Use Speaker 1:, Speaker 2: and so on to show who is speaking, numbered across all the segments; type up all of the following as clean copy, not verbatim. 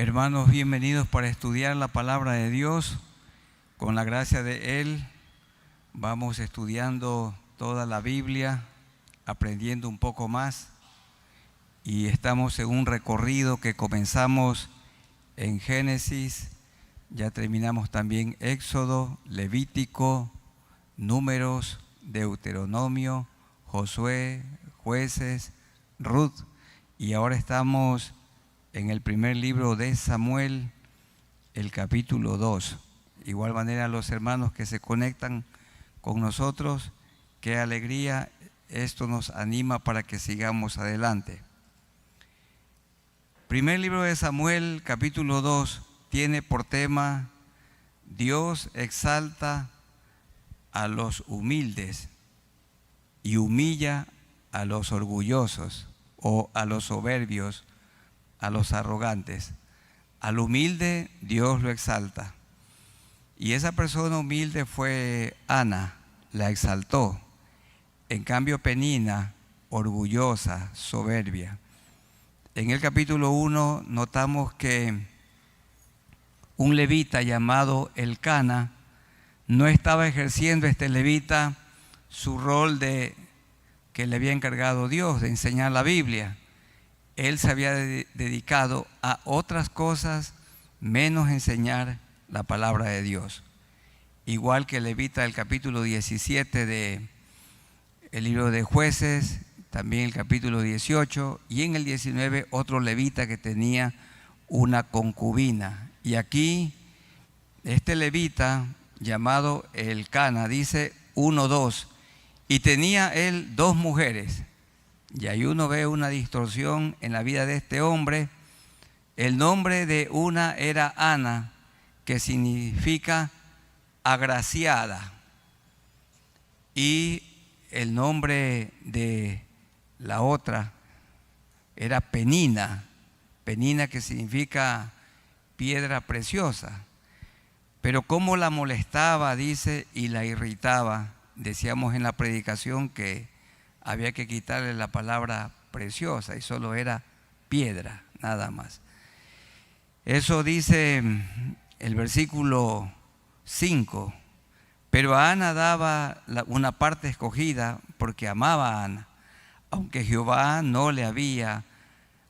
Speaker 1: Hermanos, bienvenidos para estudiar la palabra de Dios. Con la gracia de Él vamos estudiando toda la Biblia, aprendiendo un poco más, y estamos en un recorrido que comenzamos en Génesis, ya terminamos también Éxodo, Levítico, Números, Deuteronomio, Josué, Jueces, Ruth, y ahora estamos en el primer libro de Samuel, el capítulo 2. De igual manera, los hermanos que se conectan con nosotros, qué alegría, esto nos anima para que sigamos adelante. Primer libro de Samuel, capítulo 2, tiene por tema: Dios exalta a los humildes y humilla a los orgullosos o a los soberbios, a los arrogantes. Al humilde Dios lo exalta. Y esa persona humilde fue Ana, la exaltó. En cambio Penina, orgullosa, soberbia. En el capítulo 1 notamos que un levita llamado Elcana no estaba ejerciendo levita su rol que le había encargado Dios de enseñar la Biblia. Él se había dedicado a otras cosas menos enseñar la palabra de Dios. Igual que el levita del capítulo 17 del libro de Jueces, también el capítulo 18, y en el 19 otro levita que tenía una concubina. Y aquí este levita llamado Elcana dice 1:2, y tenía él 2 mujeres. Y ahí uno ve una distorsión en la vida de este hombre. El nombre de una era Ana, que significa agraciada, y el nombre de la otra era Penina, Penina, que significa piedra preciosa. Pero cómo la molestaba, dice, y la irritaba. Decíamos en la predicación que había que quitarle la palabra preciosa y solo era piedra, nada más. Eso dice el versículo 5. Pero a Ana daba una parte escogida porque amaba a Ana, aunque Jehová no le había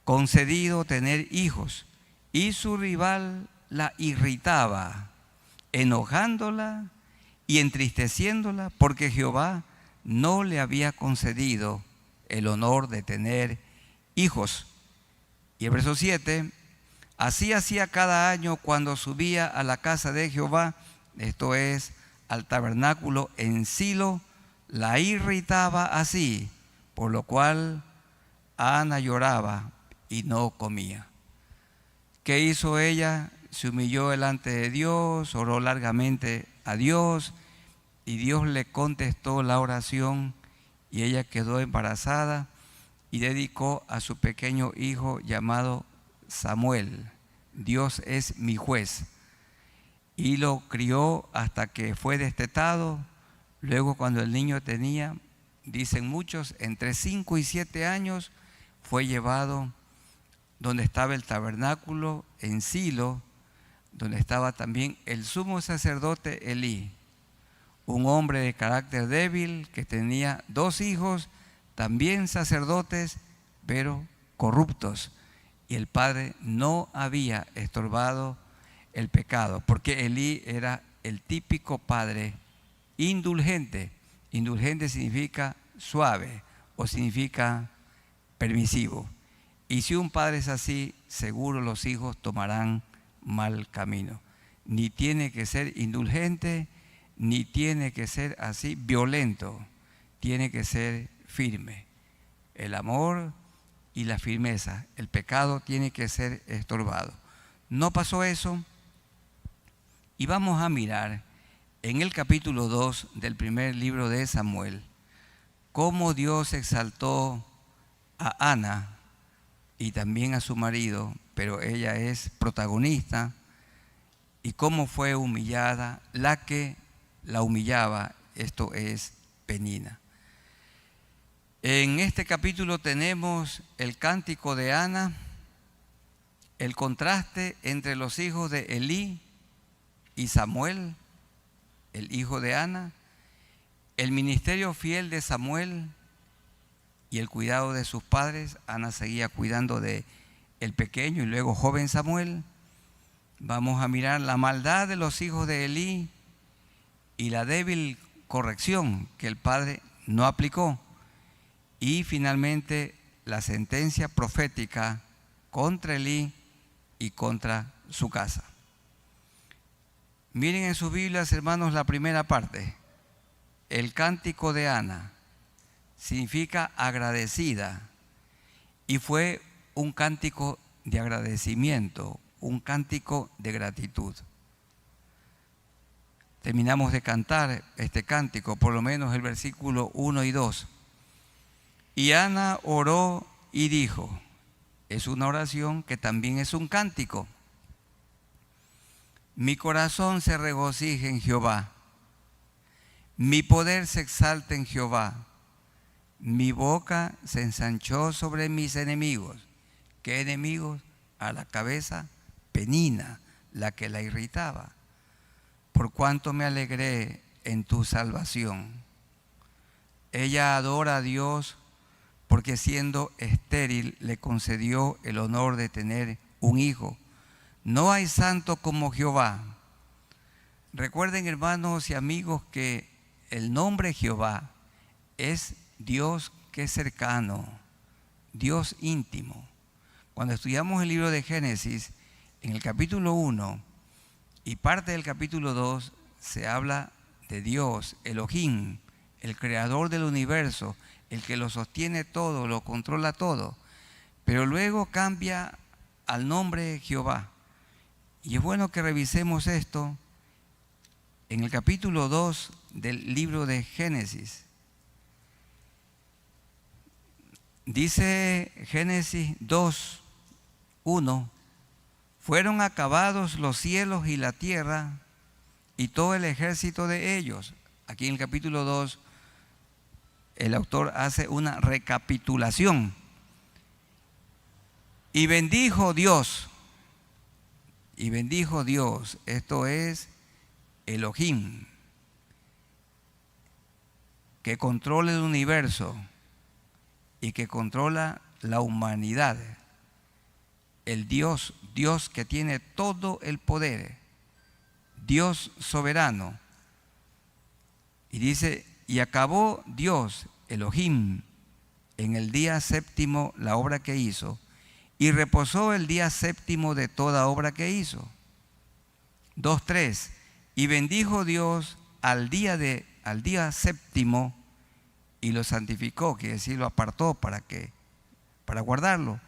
Speaker 1: concedido tener hijos, y su rival la irritaba, enojándola y entristeciéndola, porque Jehová no le había concedido el honor de tener hijos. Y el verso 7, así hacía cada año cuando subía a la casa de Jehová, esto es, al tabernáculo en Silo, la irritaba así, por lo cual Ana lloraba y no comía. ¿Qué hizo ella? Se humilló delante de Dios, oró largamente a Dios, y Dios le contestó la oración, y ella quedó embarazada y dedicó a su pequeño hijo llamado Samuel. Dios es mi juez. Y lo crió hasta que fue destetado. Luego, cuando el niño tenía, dicen muchos, entre 5 y 7 años, fue llevado donde estaba el tabernáculo en Silo, donde estaba también el sumo sacerdote Elí, un hombre de carácter débil que tenía 2 hijos, también sacerdotes, pero corruptos. Y el padre no había estorbado el pecado, porque Elí era el típico padre indulgente. Indulgente significa suave o significa permisivo. Y si un padre es así, seguro los hijos tomarán mal camino. Ni tiene que ser indulgente, ni tiene que ser así violento, tiene que ser firme. El amor y la firmeza, el pecado tiene que ser estorbado. No pasó eso, y vamos a mirar en el capítulo 2 del primer libro de Samuel cómo Dios exaltó a Ana y también a su marido, pero ella es protagonista, y cómo fue humillada la que la humillaba, esto es Penina. En este capítulo tenemos el cántico de Ana, el contraste entre los hijos de Elí y Samuel, el hijo de Ana, el ministerio fiel de Samuel y el cuidado de sus padres. Ana seguía cuidando de el pequeño y luego joven Samuel. Vamos a mirar la maldad de los hijos de Elí y la débil corrección que el padre no aplicó. Y finalmente la sentencia profética contra Elí y contra su casa. Miren en sus Biblias, hermanos, la primera parte. El cántico de Ana significa agradecida y fue un cántico de agradecimiento, un cántico de gratitud. Terminamos de cantar este cántico, por lo menos el versículo 1 y 2. Y Ana oró y dijo, es una oración que también es un cántico. Mi corazón se regocija en Jehová, mi poder se exalta en Jehová, mi boca se ensanchó sobre mis enemigos. ¿Qué enemigos? A la cabeza Penina, la que la irritaba. Por cuanto me alegré en tu salvación. Ella adora a Dios porque siendo estéril le concedió el honor de tener un hijo. No hay santo como Jehová. Recuerden, hermanos y amigos, que el nombre Jehová es Dios que es cercano, Dios íntimo. Cuando estudiamos el libro de Génesis, en el capítulo 1 y parte del capítulo 2, se habla de Dios, Elohim, el creador del universo, el que lo sostiene todo, lo controla todo. Pero luego cambia al nombre Jehová. Y es bueno que revisemos esto en el capítulo 2 del libro de Génesis. Dice Génesis 2, 1, fueron acabados los cielos y la tierra y todo el ejército de ellos. Aquí en el capítulo 2 el autor hace una recapitulación. Y bendijo Dios, esto es Elohim, que controla el universo y que controla la humanidad. El Dios que tiene todo el poder, Dios soberano. Y dice, y acabó Dios, Elohim, en el día séptimo la obra que hizo, y reposó el día séptimo de toda obra que hizo. 2:3, y bendijo Dios al día séptimo y lo santificó, quiere decir, lo apartó para guardarlo,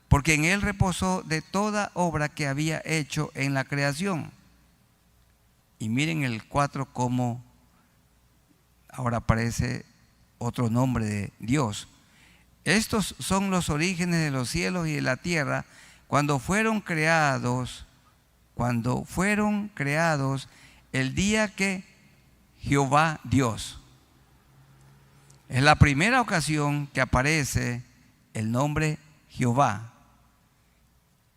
Speaker 1: porque en él reposó de toda obra que había hecho en la creación. Y miren el 4 cómo ahora aparece otro nombre de Dios. Estos son los orígenes de los cielos y de la tierra cuando fueron creados el día que Jehová Dios. Es la primera ocasión que aparece el nombre Jehová.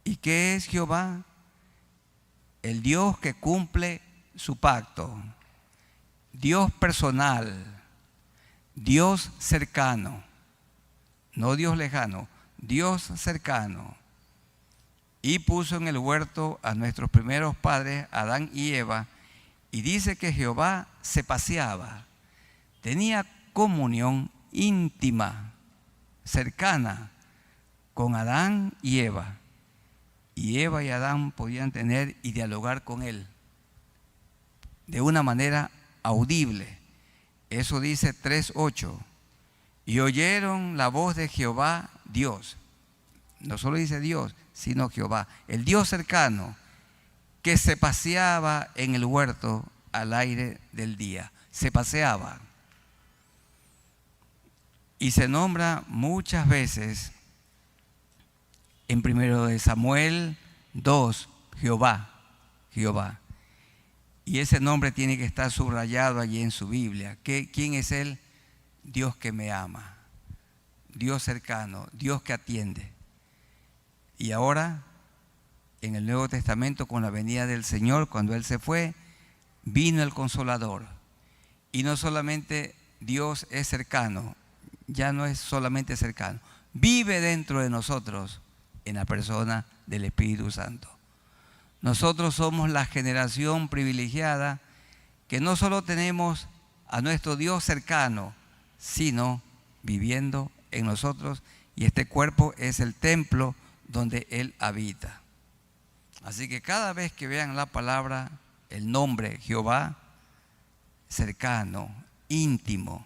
Speaker 1: ¿Y qué es Jehová? El Dios que cumple su pacto. Dios personal, Dios cercano, no Dios lejano, Dios cercano. Y puso en el huerto a nuestros primeros padres, Adán y Eva, y dice que Jehová se paseaba, tenía comunión íntima, cercana, con Adán y Eva. Y Eva y Adán podían tener y dialogar con él de una manera audible. Eso dice 3:8. Y oyeron la voz de Jehová Dios. No solo dice Dios, sino Jehová, el Dios cercano, que se paseaba en el huerto al aire del día. Se paseaba. Y se nombra muchas veces en 1 Samuel 2, Jehová. Y ese nombre tiene que estar subrayado allí en su Biblia. ¿Quién es Él? Dios que me ama, Dios cercano, Dios que atiende. Y ahora en el Nuevo Testamento con la venida del Señor, cuando Él se fue, vino el Consolador. Y no solamente Dios es cercano, ya no es solamente cercano, vive dentro de nosotros en la persona del Espíritu Santo. Nosotros somos la generación privilegiada que no solo tenemos a nuestro Dios cercano, sino viviendo en nosotros, y este cuerpo es el templo donde Él habita. Así que cada vez que vean la palabra, el nombre Jehová, cercano, íntimo.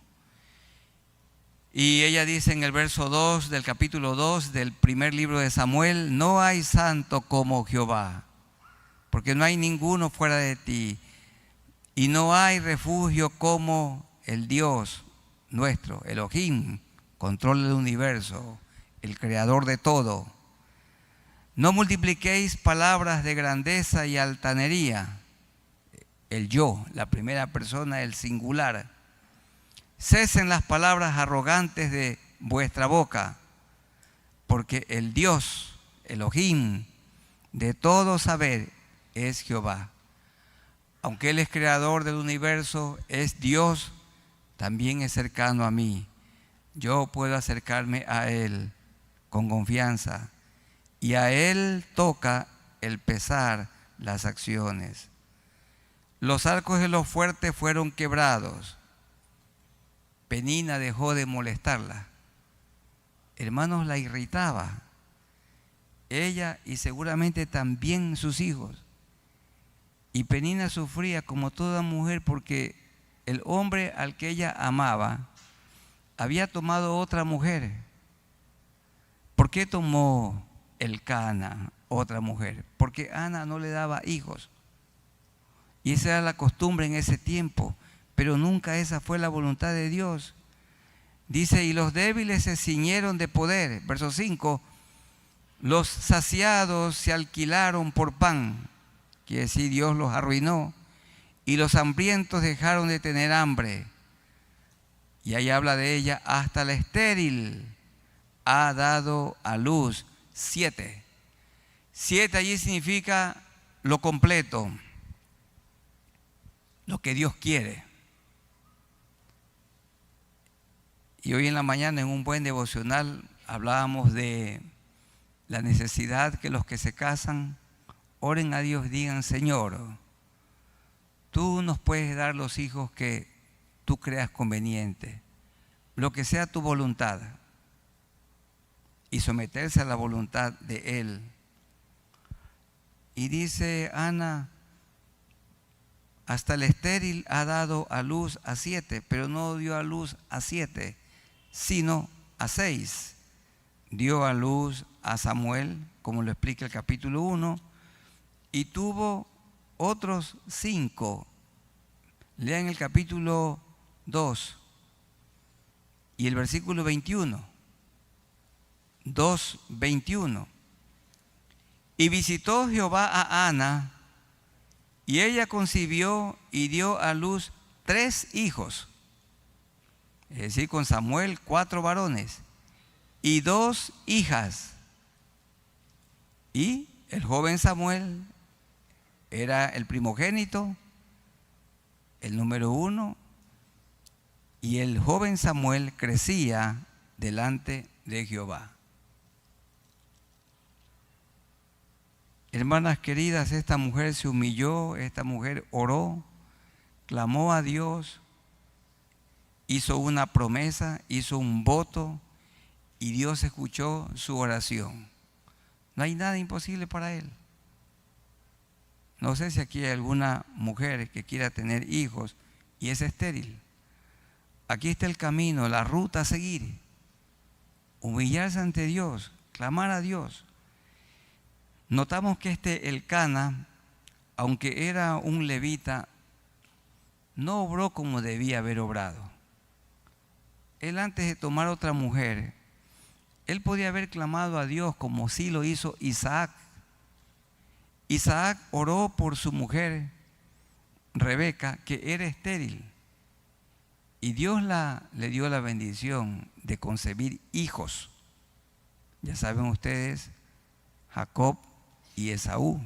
Speaker 1: Y ella dice en el verso 2 del capítulo 2 del primer libro de Samuel: no hay santo como Jehová, porque no hay ninguno fuera de ti, y no hay refugio como el Dios nuestro, Elohim, controla el universo, el creador de todo. No multipliquéis palabras de grandeza y altanería. El yo, la primera persona, el singular. Cesen las palabras arrogantes de vuestra boca, porque el Dios, Elohim, de todo saber es Jehová. Aunque Él es creador del universo, es Dios, también es cercano a mí. Yo puedo acercarme a Él con confianza, y a Él toca el pesar las acciones. Los arcos de los fuertes fueron quebrados. Penina dejó de molestarla. Hermanos, la irritaba. Ella y seguramente también sus hijos. Y Penina sufría como toda mujer porque el hombre al que ella amaba había tomado otra mujer. ¿Por qué tomó Elcana otra mujer? Porque Ana no le daba hijos. Y esa era la costumbre en ese tiempo, pero nunca esa fue la voluntad de Dios. Dice: y los débiles se ciñeron de poder. Verso 5: los saciados se alquilaron por pan. Quiere decir, Dios los arruinó. Y los hambrientos dejaron de tener hambre. Y ahí habla de ella: hasta la estéril ha dado a luz 7. 7 allí significa lo completo, lo que Dios quiere. Y hoy en la mañana en un buen devocional hablábamos de la necesidad que los que se casan oren a Dios, digan: Señor, tú nos puedes dar los hijos que tú creas conveniente, lo que sea tu voluntad, y someterse a la voluntad de Él. Y dice Ana: hasta el estéril ha dado a luz a 7, pero no dio a luz a 7, sino a 6. Dio a luz a Samuel, como lo explica el capítulo 1, y tuvo otros 5. Lean el capítulo 2 y el versículo 21. 2:21. Y visitó Jehová a Ana, y ella concibió y dio a luz 3 hijos. Es decir, con Samuel 4 varones y 2 hijas. Y el joven Samuel era el primogénito, el número 1, y el joven Samuel crecía delante de Jehová. Hermanas queridas, esta mujer se humilló, esta mujer oró, clamó a Dios, hizo una promesa, hizo un voto, y Dios escuchó su oración. No hay nada imposible para Él. No sé si aquí hay alguna mujer que quiera tener hijos y es estéril. Aquí está el camino, la ruta a seguir. Humillarse ante Dios, clamar a Dios. Notamos que Elcana, aunque era un levita, no obró como debía haber obrado. Él, antes de tomar otra mujer, él podía haber clamado a Dios como sí lo hizo Isaac. Isaac oró por su mujer Rebeca, que era estéril, y Dios le dio la bendición de concebir hijos. Ya saben ustedes, Jacob y Esaú.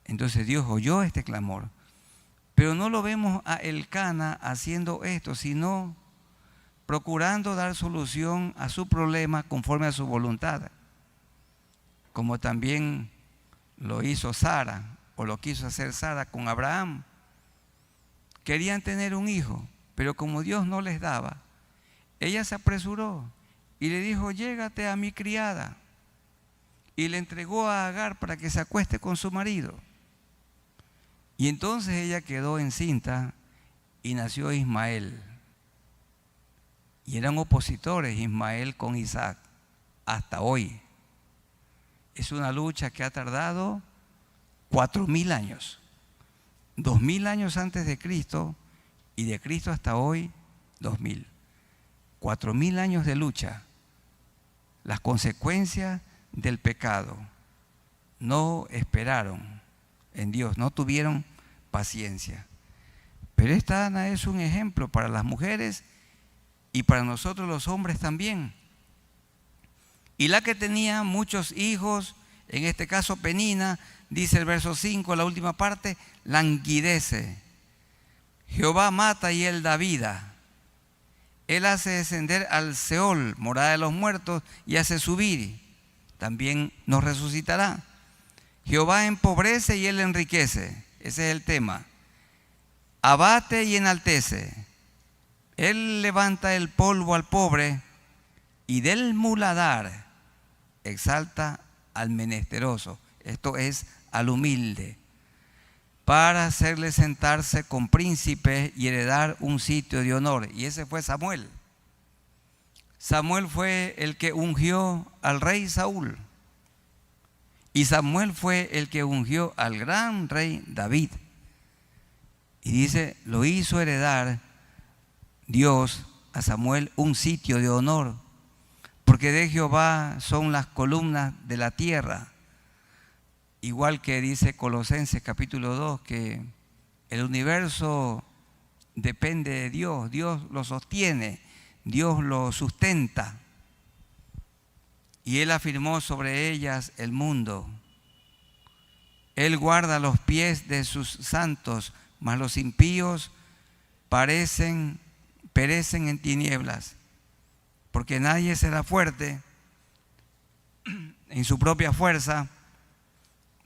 Speaker 1: Entonces Dios oyó este clamor. Pero no lo vemos a Elcana haciendo esto, sino procurando dar solución a su problema conforme a su voluntad, como también lo hizo Sara, o lo quiso hacer Sara con Abraham. Querían tener un hijo, pero como Dios no les daba, ella se apresuró y le dijo: llégate a mi criada. Y le entregó a Agar para que se acueste con su marido. Y entonces ella quedó encinta y nació Ismael. Y eran opositores Ismael con Isaac hasta hoy. Es una lucha que ha tardado 4.000 años. 2.000 años antes de Cristo y de Cristo hasta hoy 2.000. 4.000 años de lucha. Las consecuencias del pecado. No esperaron en Dios, no tuvieron paciencia. Pero esta Ana es un ejemplo para las mujeres y para nosotros los hombres también. Y la que tenía muchos hijos, en este caso Penina, dice el verso 5, la última parte, languidece. Jehová mata y él da vida. Él hace descender al Seol, morada de los muertos, y hace subir. También nos resucitará. Jehová empobrece y él enriquece. Ese es el tema. Abate y enaltece. Él levanta el polvo al pobre y del muladar exalta al menesteroso. Esto es al humilde, para hacerle sentarse con príncipes y heredar un sitio de honor. Y ese fue Samuel. Samuel fue el que ungió al rey Saúl. Y Samuel fue el que ungió al gran rey David. Y dice, lo hizo heredar Dios a Samuel un sitio de honor, porque de Jehová son las columnas de la tierra. Igual que dice Colosenses capítulo 2, que el universo depende de Dios, Dios lo sostiene, Dios lo sustenta. Y Él afirmó sobre ellas el mundo. Él guarda los pies de sus santos, mas los impíos perecen en tinieblas, porque nadie será fuerte en su propia fuerza.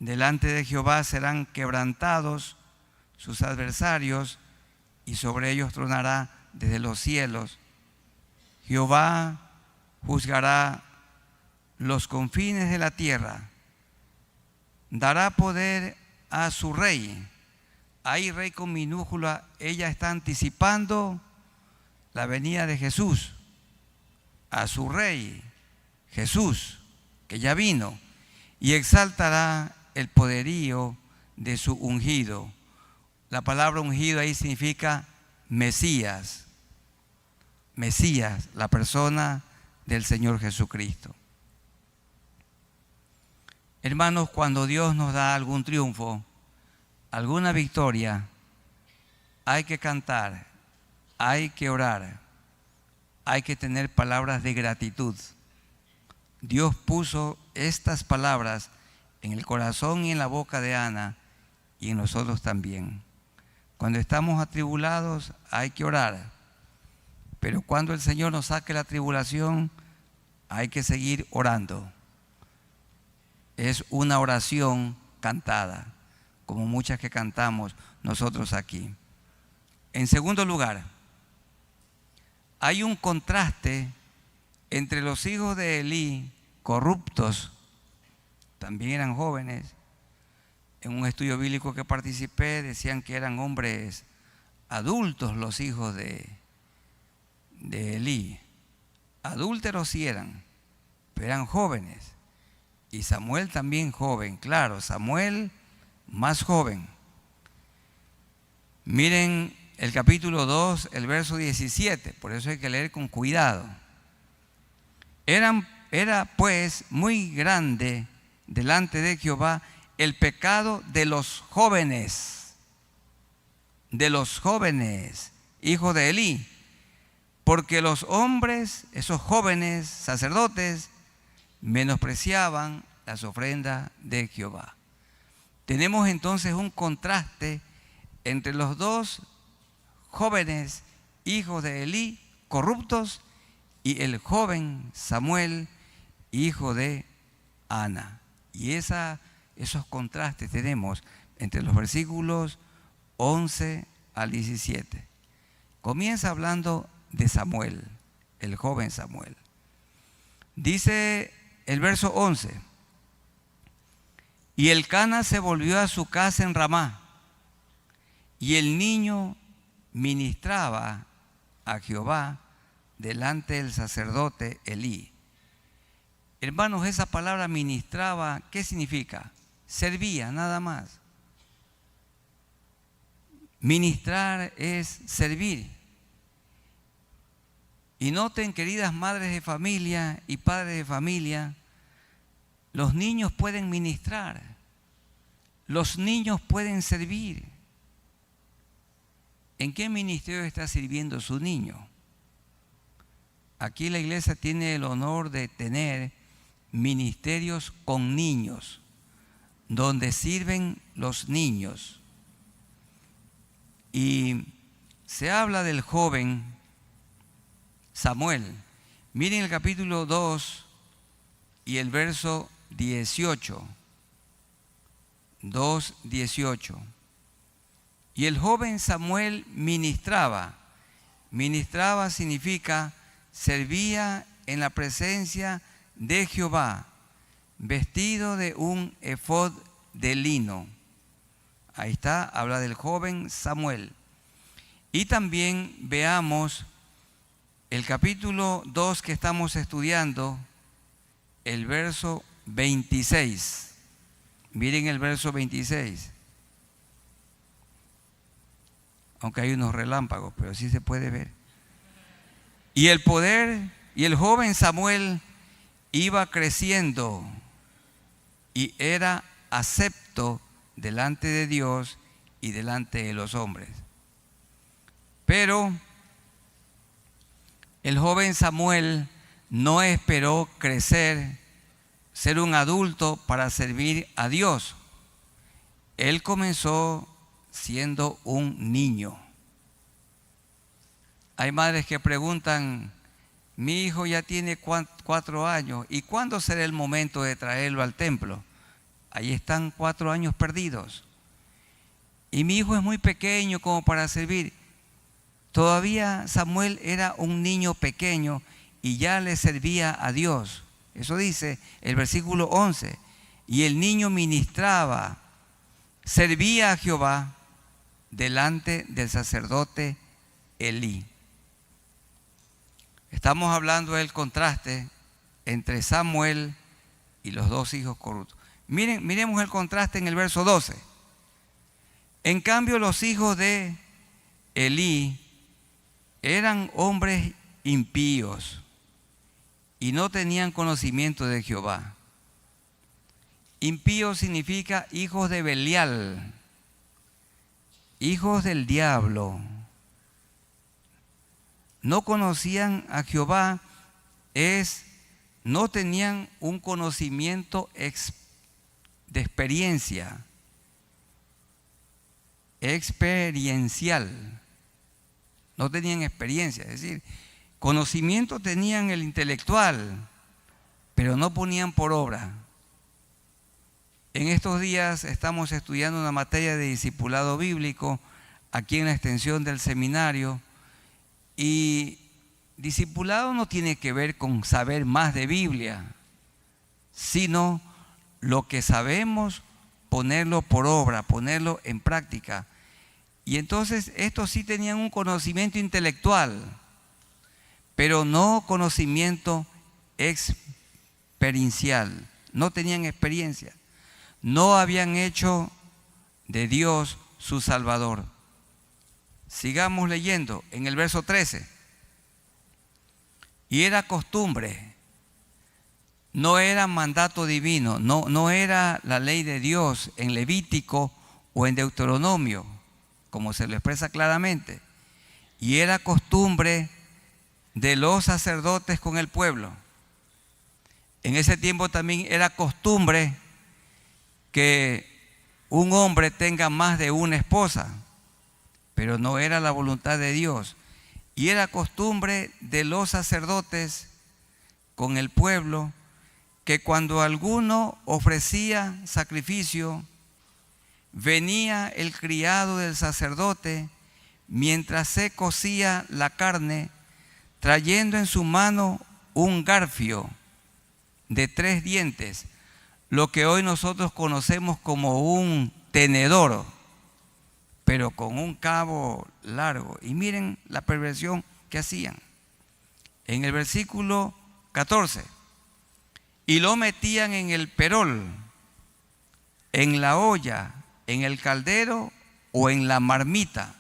Speaker 1: Delante de Jehová serán quebrantados sus adversarios, y sobre ellos tronará desde los cielos. Jehová juzgará los confines de la tierra, dará poder a su rey. Ahí rey con minúscula, ella está anticipando la venida de Jesús, a su rey, Jesús, que ya vino, y exaltará el poderío de su ungido. La palabra ungido ahí significa Mesías. Mesías, la persona del Señor Jesucristo. Hermanos, cuando Dios nos da algún triunfo, alguna victoria, hay que cantar, hay que orar, hay que tener palabras de gratitud. Dios puso estas palabras en el corazón y en la boca de Ana, y en nosotros también. Cuando estamos atribulados hay que orar, pero cuando el Señor nos saque la tribulación hay que seguir orando. Es una oración cantada, como muchas que cantamos nosotros aquí. En segundo lugar, hay un contraste entre los hijos de Elí, corruptos, también eran jóvenes. En un estudio bíblico que participé decían que eran hombres adultos los hijos de Elí. Adúlteros sí eran, pero eran jóvenes. Y Samuel también joven, claro, Samuel más joven. Miren el capítulo 2, el verso 17, por eso hay que leer con cuidado. Era pues muy grande delante de Jehová el pecado de los jóvenes, hijos de Elí, porque los hombres, esos jóvenes sacerdotes, menospreciaban las ofrendas de Jehová. Tenemos entonces un contraste entre los dos jóvenes hijos de Elí, corruptos, y el joven Samuel, hijo de Ana. Y esos contrastes tenemos entre los versículos 11 al 17. Comienza hablando de Samuel, el joven Samuel. Dice el verso 11: y Elcana se volvió a su casa en Ramá, y el niño ministraba a Jehová delante del sacerdote Elí. Hermanos, esa palabra ministraba, ¿qué significa? Servía, nada más. Ministrar es servir. Y noten, queridas madres de familia y padres de familia, los niños pueden ministrar, los niños pueden servir. ¿En qué ministerio está sirviendo su niño? Aquí la iglesia tiene el honor de tener ministerios con niños, donde sirven los niños. Y se habla del joven Samuel. Miren el capítulo 2 y el verso 18. 2:18. Y el joven Samuel ministraba. Ministraba significa servía en la presencia de Jehová, vestido de un efod de lino. Ahí está, habla del joven Samuel. Y también veamos el capítulo 2 que estamos estudiando, el verso 26. Miren el verso 26. Aunque hay unos relámpagos, pero sí se puede ver. Y el poder y el joven Samuel iba creciendo y era acepto delante de Dios y delante de los hombres. Pero el joven Samuel no esperó crecer, ser un adulto para servir a Dios. Él comenzó siendo un niño. Hay madres que preguntan: mi hijo ya tiene 4 años, ¿y cuándo será el momento de traerlo al templo? Ahí están 4 años perdidos. Y mi hijo es muy pequeño como para servir. Todavía Samuel era un niño pequeño y ya le servía a Dios. Eso dice el versículo 11. Y el niño ministraba, servía a Jehová delante del sacerdote Elí. Estamos hablando del contraste entre Samuel y los 2 hijos corruptos. Miremos el contraste en el verso 12. En cambio, los hijos de Elí eran hombres impíos y no tenían conocimiento de Jehová. Impío significa hijos de Belial, hijos del diablo. No conocían a Jehová, no tenían un conocimiento de experiencial. No tenían experiencia, es decir, conocimiento tenían el intelectual, pero no ponían por obra. En estos días estamos estudiando una materia de discipulado bíblico aquí en la extensión del seminario, y discipulado no tiene que ver con saber más de Biblia, sino lo que sabemos, ponerlo por obra, ponerlo en práctica. Y entonces estos sí tenían un conocimiento intelectual, pero no conocimiento experiencial. No tenían experiencia. No habían hecho de Dios su Salvador. Sigamos leyendo en el verso 13. Y era costumbre, no era mandato divino, no era la ley de Dios en Levítico o en Deuteronomio, como se lo expresa claramente. Y era costumbre de los sacerdotes con el pueblo, En ese tiempo también era costumbre que un hombre tenga más de una esposa, pero no era la voluntad de Dios. Y era costumbre de los sacerdotes con el pueblo que cuando alguno ofrecía sacrificio, venía el criado del sacerdote mientras se cocía la carne, trayendo en su mano un garfio de 3 dientes, lo que hoy nosotros conocemos como un tenedor, pero con un cabo largo. Y miren la perversión que hacían. En el versículo 14, y lo metían en el perol, en la olla, en el caldero o en la marmita,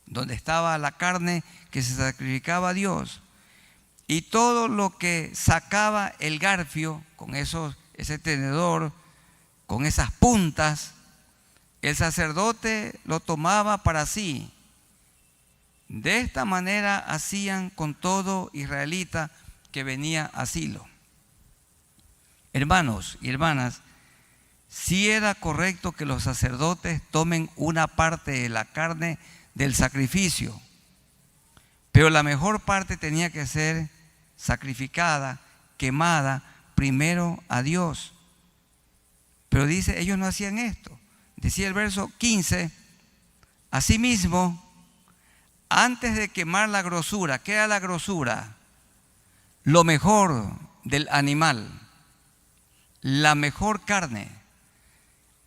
Speaker 1: donde estaba la carne que se sacrificaba a Dios. Y todo lo que sacaba el garfio, con ese tenedor, con esas puntas, el sacerdote lo tomaba para sí. De esta manera hacían con todo israelita que venía a Silo. Hermanos y hermanas, sí era correcto que los sacerdotes tomen una parte de la carne del sacrificio, pero la mejor parte tenía que ser sacrificada, quemada primero a Dios. Pero dice, ellos no hacían esto. Decía el verso 15, asimismo, antes de quemar la grosura, ¿qué era la grosura? Lo mejor del animal, la mejor carne.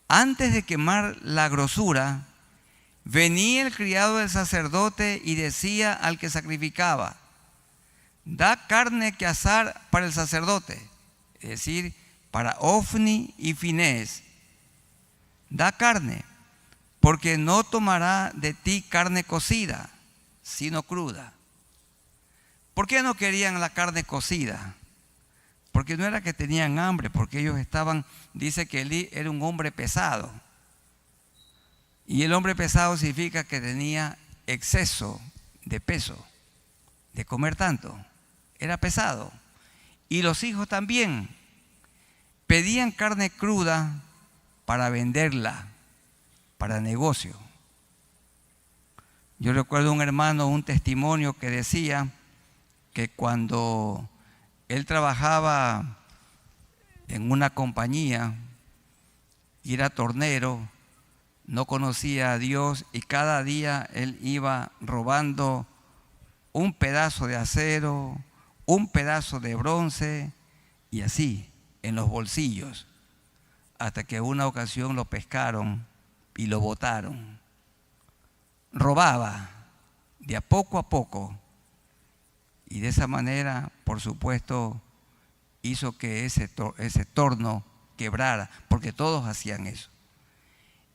Speaker 1: Antes de quemar la grosura, venía el criado del sacerdote y decía al que sacrificaba, da carne que asar para el sacerdote, es decir, para Ofni y Finés. Da carne, porque no tomará de ti carne cocida, sino cruda. ¿Por qué no querían la carne cocida? Porque no era que tenían hambre, porque ellos dice que Elí era un hombre pesado. Y el hombre pesado significa que tenía exceso de peso, de comer tanto. Era pesado. Y los hijos también pedían carne cruda para venderla, para negocio. Yo recuerdo un hermano, un testimonio que decía que cuando él trabajaba en una compañía y era tornero, no conocía a Dios y cada día él iba robando un pedazo de acero, un pedazo de bronce y así en los bolsillos, hasta que una ocasión lo pescaron y lo botaron. Robaba de a poco y de esa manera, por supuesto, hizo que ese torno quebrara, porque todos hacían eso.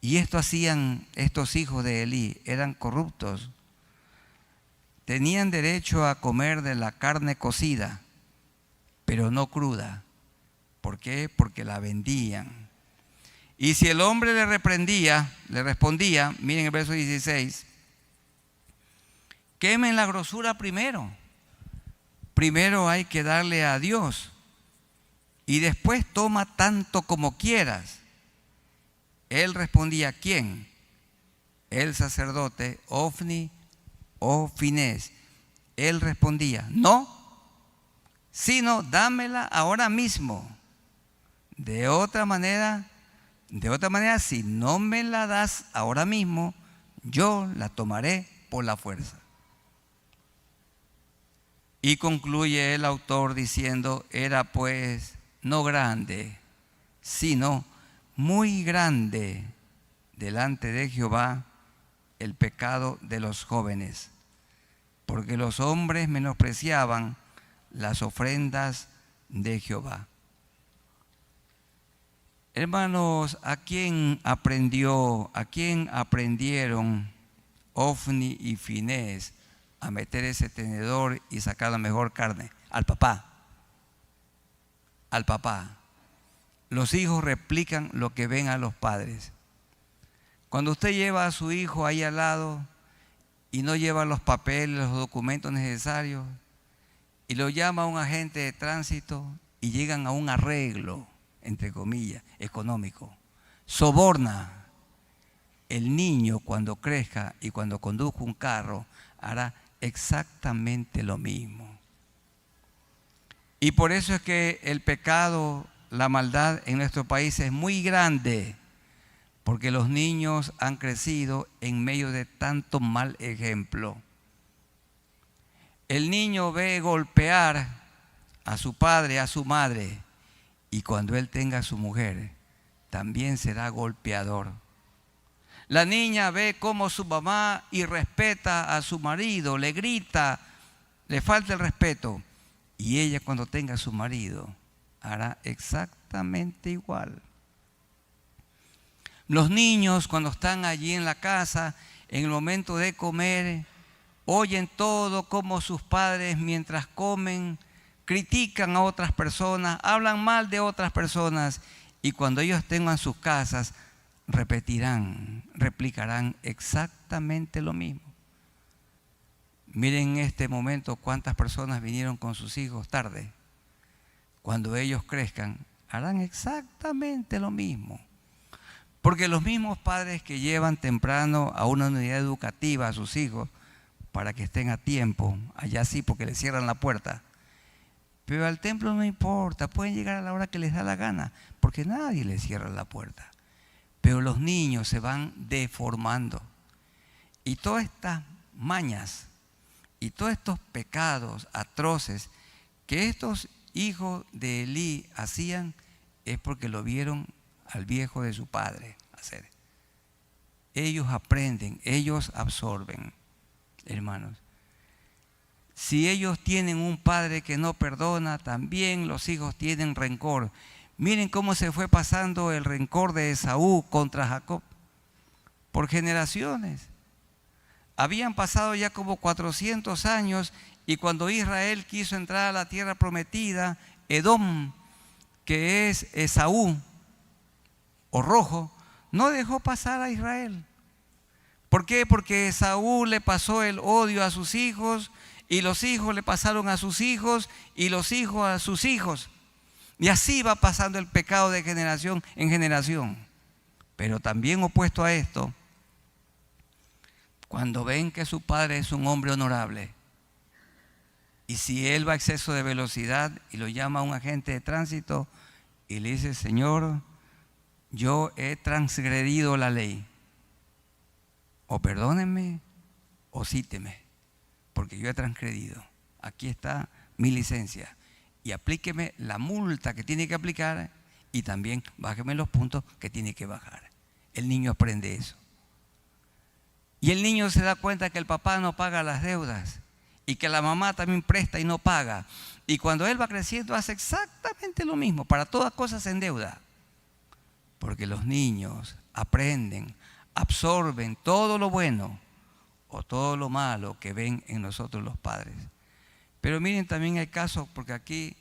Speaker 1: Y esto hacían estos hijos de Elí, eran corruptos. Tenían derecho a comer de la carne cocida, pero no cruda. ¿Por qué? Porque la vendían. Y si el hombre le respondía, miren el verso 16, quemen la grosura primero. Primero hay que darle a Dios y después toma tanto como quieras. Él respondía, ¿quién? El sacerdote, Ofni o Finés. Él respondía, no, sino dámela ahora mismo. De otra manera, si no me la das ahora mismo, yo la tomaré por la fuerza. Y concluye el autor diciendo, era pues no grande, sino muy grande delante de Jehová el pecado de los jóvenes, porque los hombres menospreciaban las ofrendas de Jehová. Hermanos, ¿a quién aprendieron Ofni y Finés a meter ese tenedor y sacar la mejor carne? Al papá. Al papá. Los hijos replican lo que ven a los padres. Cuando usted lleva a su hijo ahí al lado y no lleva los papeles, los documentos necesarios, y lo llama a un agente de tránsito y llegan a un arreglo, entre comillas, económico. Soborna. El niño cuando crezca y cuando conduzca un carro hará exactamente lo mismo. Y por eso es que el pecado, la maldad en nuestro país es muy grande, porque los niños han crecido en medio de tanto mal ejemplo. El niño ve golpear a su padre, a su madre, y cuando él tenga a su mujer, también será golpeador. La niña ve cómo su mamá irrespeta a su marido, le grita, le falta el respeto. Y ella cuando tenga a su marido hará exactamente igual. Los niños cuando están allí en la casa, en el momento de comer, oyen todo como sus padres mientras comen, critican a otras personas, hablan mal de otras personas y cuando ellos tengan sus casas, replicarán exactamente lo mismo. Miren en este momento cuántas personas vinieron con sus hijos tarde. Cuando ellos crezcan, harán exactamente lo mismo. Porque los mismos padres que llevan temprano a una unidad educativa a sus hijos para que estén a tiempo, allá sí porque les cierran la puerta, pero al templo no importa, pueden llegar a la hora que les da la gana, porque nadie les cierra la puerta. Pero los niños se van deformando. Y todas estas mañas y todos estos pecados atroces que estos hijos de Elí hacían es porque lo vieron al viejo de su padre hacer. Ellos aprenden, ellos absorben, hermanos. Si ellos tienen un padre que no perdona, también los hijos tienen rencor. Miren cómo se fue pasando el rencor de Esaú contra Jacob por generaciones. Habían pasado ya como 400 años y cuando Israel quiso entrar a la tierra prometida, Edom, que es Esaú o rojo, no dejó pasar a Israel. ¿Por qué? Porque Esaú le pasó el odio a sus hijos y los hijos le pasaron a sus hijos y los hijos a sus hijos. Y así va pasando el pecado de generación en generación. Pero también opuesto a esto, cuando ven que su padre es un hombre honorable, y si él va a exceso de velocidad y lo llama a un agente de tránsito y le dice, Señor, yo he transgredido la ley, o perdónenme o cíteme, porque yo he transgredido. Aquí está mi licencia. Y aplíqueme la multa que tiene que aplicar y también bájeme los puntos que tiene que bajar. El niño aprende eso. Y el niño se da cuenta que el papá no paga las deudas y que la mamá también presta y no paga. Y cuando él va creciendo hace exactamente lo mismo, para todas cosas en deuda. Porque los niños aprenden, absorben todo lo bueno o todo lo malo que ven en nosotros los padres. Pero miren también el caso, porque aquí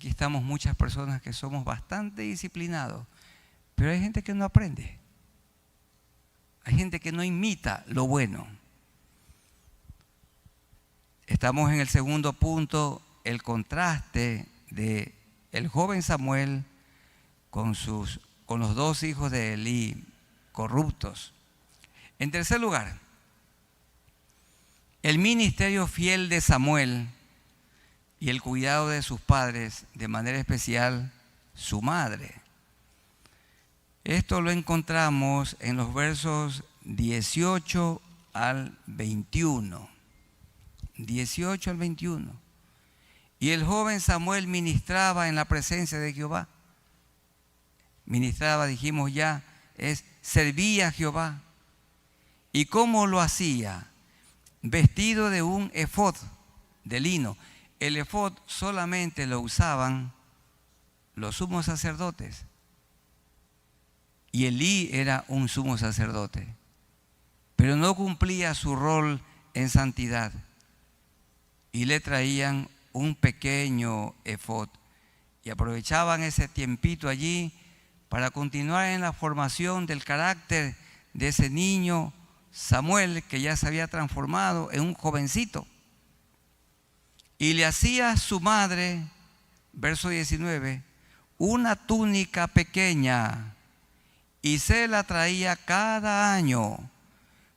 Speaker 1: estamos muchas personas que somos bastante disciplinados, pero hay gente que no aprende. Hay gente que no imita lo bueno. Estamos en el segundo punto, el contraste de el joven Samuel con los dos hijos de Elí corruptos. En tercer lugar, el ministerio fiel de Samuel y el cuidado de sus padres, de manera especial su madre. Esto lo encontramos en los versos 18 al 21. 18 al 21. Y el joven Samuel ministraba en la presencia de Jehová. Ministraba, dijimos ya, servía a Jehová. ¿Y cómo lo hacía? Vestido de un efod de lino. El efod solamente lo usaban los sumos sacerdotes. Y Elí era un sumo sacerdote, pero no cumplía su rol en santidad. Y le traían un pequeño efod. Y aprovechaban ese tiempito allí para continuar en la formación del carácter de ese niño Samuel, que ya se había transformado en un jovencito. Y le hacía su madre verso 19, una túnica pequeña, y se la traía cada año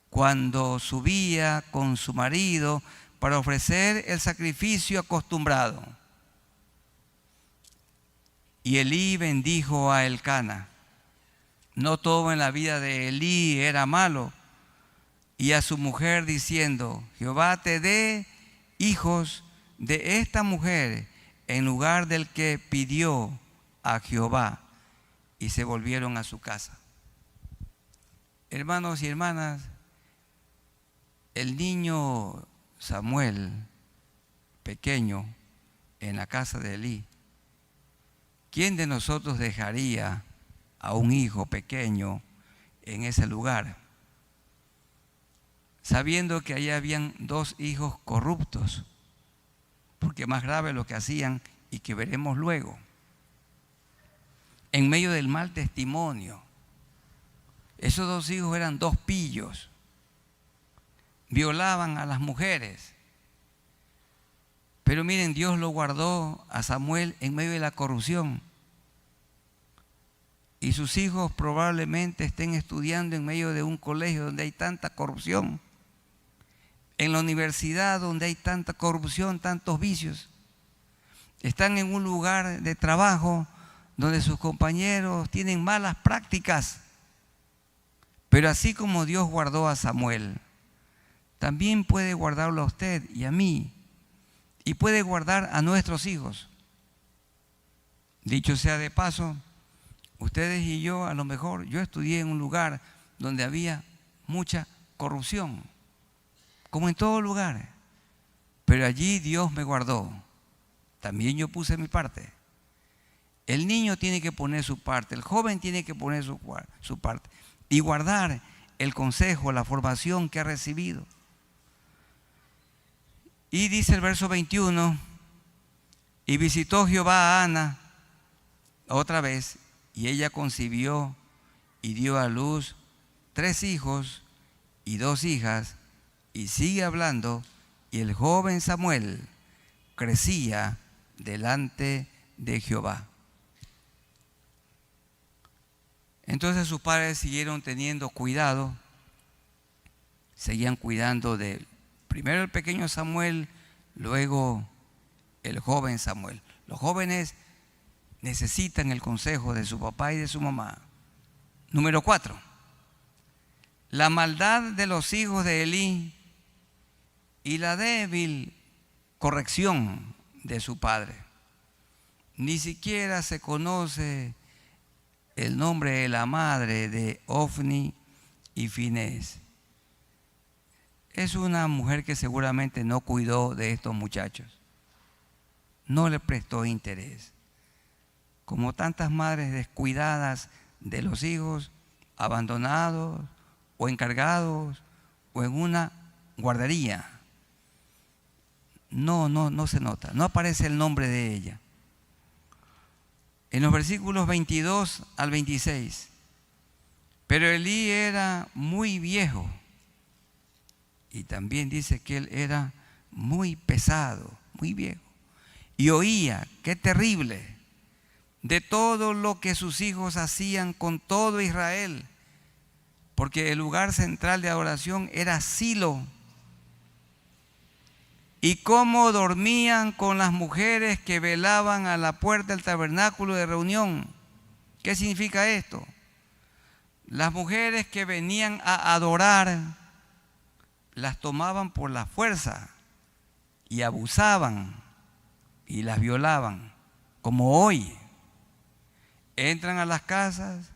Speaker 1: cuando subía con su marido para ofrecer el sacrificio acostumbrado. Y Elí bendijo a Elcana. No todo en la vida de Elí era malo. Y a su mujer diciendo: Jehová te dé hijos de esta mujer en lugar del que pidió a Jehová. Y se volvieron a su casa. Hermanos y hermanas, el niño Samuel, pequeño, en la casa de Elí, ¿quién de nosotros dejaría a un hijo pequeño en ese lugar, sabiendo que allí habían dos hijos corruptos? Porque más grave lo que hacían, y que veremos luego, en medio del mal testimonio. Esos dos hijos eran dos pillos, violaban a las mujeres. Pero miren, Dios lo guardó a Samuel en medio de la corrupción. Y sus hijos probablemente estén estudiando en medio de un colegio donde hay tanta corrupción, en la universidad donde hay tanta corrupción, tantos vicios. Están en un lugar de trabajo donde sus compañeros tienen malas prácticas. Pero así como Dios guardó a Samuel, también puede guardarlo a usted y a mí, y puede guardar a nuestros hijos. Dicho sea de paso, ustedes y yo, a lo mejor, yo estudié en un lugar donde había mucha corrupción, como en todo lugar, pero allí Dios me guardó. También yo puse mi parte. El niño tiene que poner su parte, el joven tiene que poner su parte y guardar el consejo, la formación que ha recibido. Y dice el verso 21, y visitó Jehová a Ana otra vez, y ella concibió y dio a luz 3 hijos y 2 hijas, y sigue hablando, y el joven Samuel crecía delante de Jehová. Entonces sus padres siguieron teniendo cuidado, seguían cuidando de primero el pequeño Samuel, luego el joven Samuel. Los jóvenes necesitan el consejo de su papá y de su mamá. Número 4, la maldad de los hijos de Elí y la débil corrección de su padre. Ni siquiera se conoce el nombre de la madre de Ofni y Finés. Es una mujer que seguramente no cuidó de estos muchachos, no le prestó interés, como tantas madres descuidadas de los hijos, abandonados o encargados o en una guardería. No se nota, no aparece el nombre de ella. En los versículos 22 al 26, pero Elí era muy viejo, y también dice que él era muy pesado, muy viejo, y oía, qué terrible, de todo lo que sus hijos hacían con todo Israel, porque el lugar central de adoración era Silo, y cómo dormían con las mujeres que velaban a la puerta del tabernáculo de reunión. ¿Qué significa esto? Las mujeres que venían a adorar las tomaban por la fuerza y abusaban y las violaban, como hoy. Entran a las casas,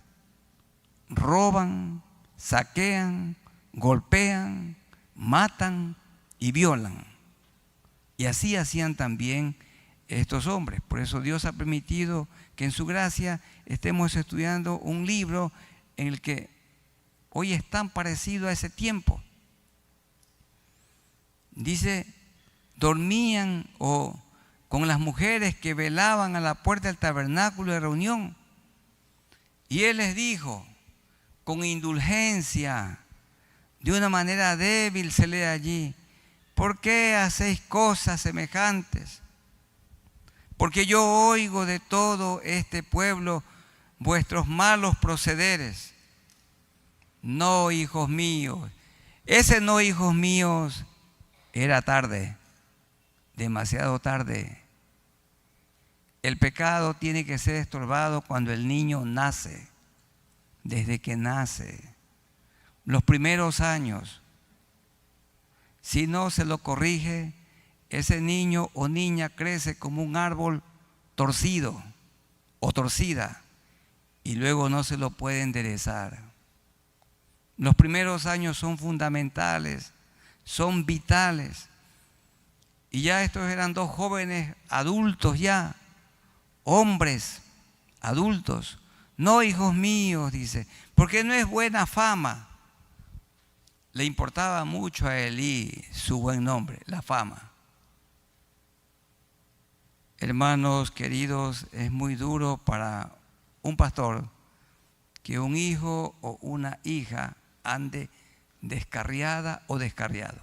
Speaker 1: roban, saquean, golpean, matan y violan. Y así hacían también estos hombres. Por eso Dios ha permitido que en su gracia estemos estudiando un libro en el que hoy es tan parecido a ese tiempo. Dice, dormían con las mujeres que velaban a la puerta del tabernáculo de reunión. Y Él les dijo, con indulgencia, de una manera débil se lee allí: ¿por qué hacéis cosas semejantes? porque yo oigo de todo este pueblo vuestros malos procederes. No, hijos míos. Ese no, hijos míos, era tarde, demasiado tarde. El pecado tiene que ser estorbado cuando el niño nace, desde que nace, los primeros años. Si no se lo corrige, ese niño o niña crece como un árbol torcido o torcida y luego no se lo puede enderezar. Los primeros años son fundamentales, son vitales. Y ya estos eran dos jóvenes adultos ya, hombres adultos. No, hijos míos, dice, porque no es buena fama. Le importaba mucho a Elí su buen nombre, la fama. Hermanos queridos, es muy duro para un pastor que un hijo o una hija ande descarriada o descarriado.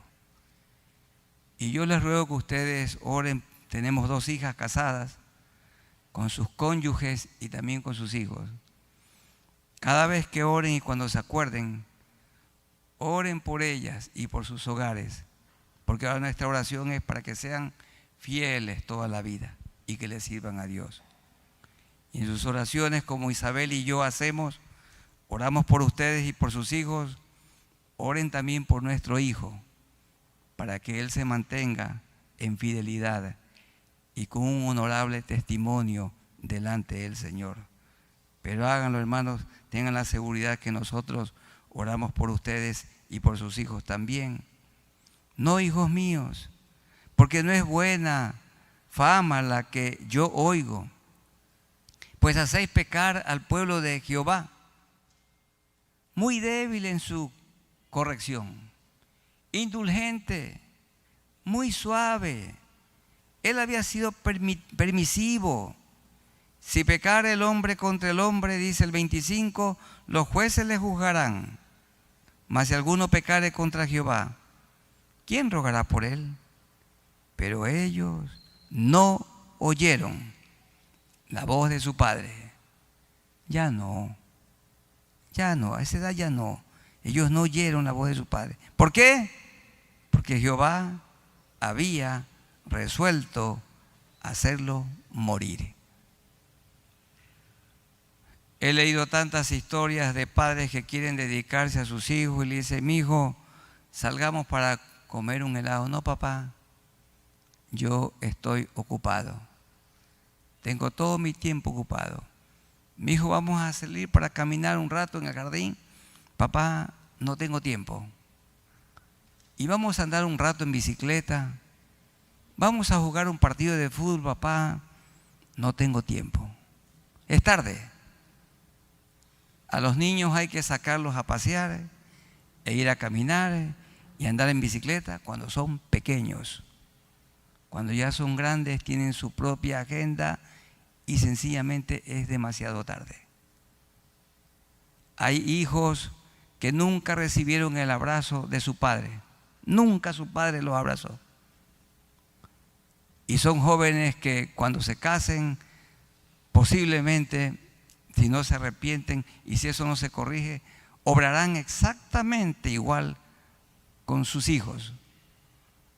Speaker 1: Y yo les ruego que ustedes oren. Tenemos 2 hijas casadas con sus cónyuges y también con sus hijos. Cada vez que oren y cuando se acuerden, oren por ellas y por sus hogares, porque ahora nuestra oración es para que sean fieles toda la vida y que le sirvan a Dios. Y en sus oraciones, como Isabel y yo hacemos, oramos por ustedes y por sus hijos. Oren también por nuestro hijo, para que él se mantenga en fidelidad y con un honorable testimonio delante del Señor. Pero háganlo, hermanos, tengan la seguridad que nosotros oramos por ustedes y por sus hijos también. No, hijos míos, porque no es buena fama la que yo oigo, pues hacéis pecar al pueblo de Jehová, muy débil en su corrección, indulgente, muy suave. Él había sido permisivo. Si pecare el hombre contra el hombre, dice el 25, los jueces le juzgarán. Mas si alguno pecare contra Jehová, ¿quién rogará por él? Pero ellos no oyeron la voz de su padre. Ya no, a esa edad ya no. Ellos no oyeron la voz de su padre. ¿Por qué? Porque Jehová había resuelto hacerlo morir. He leído tantas historias de padres que quieren dedicarse a sus hijos y le dicen: mi hijo, salgamos para comer un helado. No, papá, yo estoy ocupado. Tengo todo mi tiempo ocupado. Mi hijo, vamos a salir para caminar un rato en el jardín. Papá, no tengo tiempo. Y vamos a andar un rato en bicicleta. Vamos a jugar un partido de fútbol, papá. No tengo tiempo. Es tarde. A los niños hay que sacarlos a pasear e ir a caminar y andar en bicicleta cuando son pequeños. Cuando ya son grandes, tienen su propia agenda y sencillamente es demasiado tarde. Hay hijos que nunca recibieron el abrazo de su padre. Nunca su padre los abrazó. Y son jóvenes que cuando se casen, posiblemente, si no se arrepienten y si eso no se corrige, obrarán exactamente igual con sus hijos.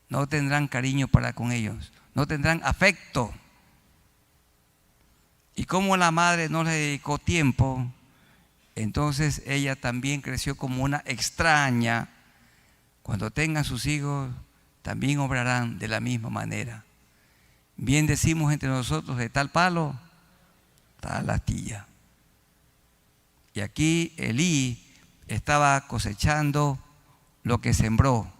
Speaker 1: No tendrán cariño para con ellos, no tendrán afecto. Y como la madre no le dedicó tiempo, entonces ella también creció como una extraña. Cuando tengan sus hijos, también obrarán de la misma manera. Bien decimos entre nosotros: de tal palo, tal astilla. Y aquí Elí estaba cosechando lo que sembró.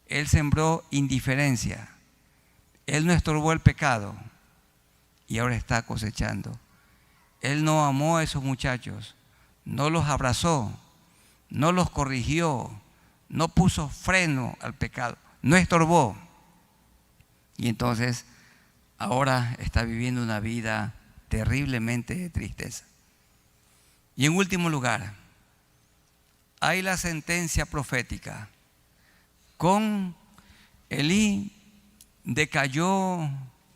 Speaker 1: Él sembró indiferencia. Él no estorbó el pecado y ahora está cosechando. Él no amó a esos muchachos, no los abrazó, no los corrigió, no puso freno al pecado, no estorbó. Y entonces ahora está viviendo una vida terriblemente de tristeza. Y en último lugar, hay la sentencia profética. Con Elí decayó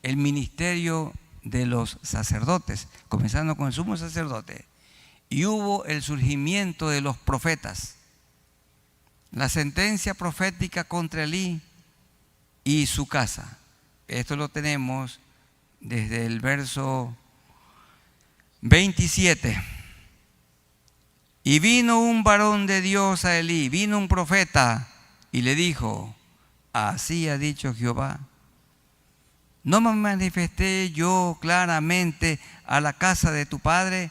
Speaker 1: el ministerio de los sacerdotes, comenzando con el sumo sacerdote, y hubo el surgimiento de los profetas. La sentencia profética contra Elí y su casa. Esto lo tenemos desde el verso 27. Y vino un varón de Dios a Elí, vino un profeta y le dijo: así ha dicho Jehová, ¿no me manifesté yo claramente a la casa de tu padre?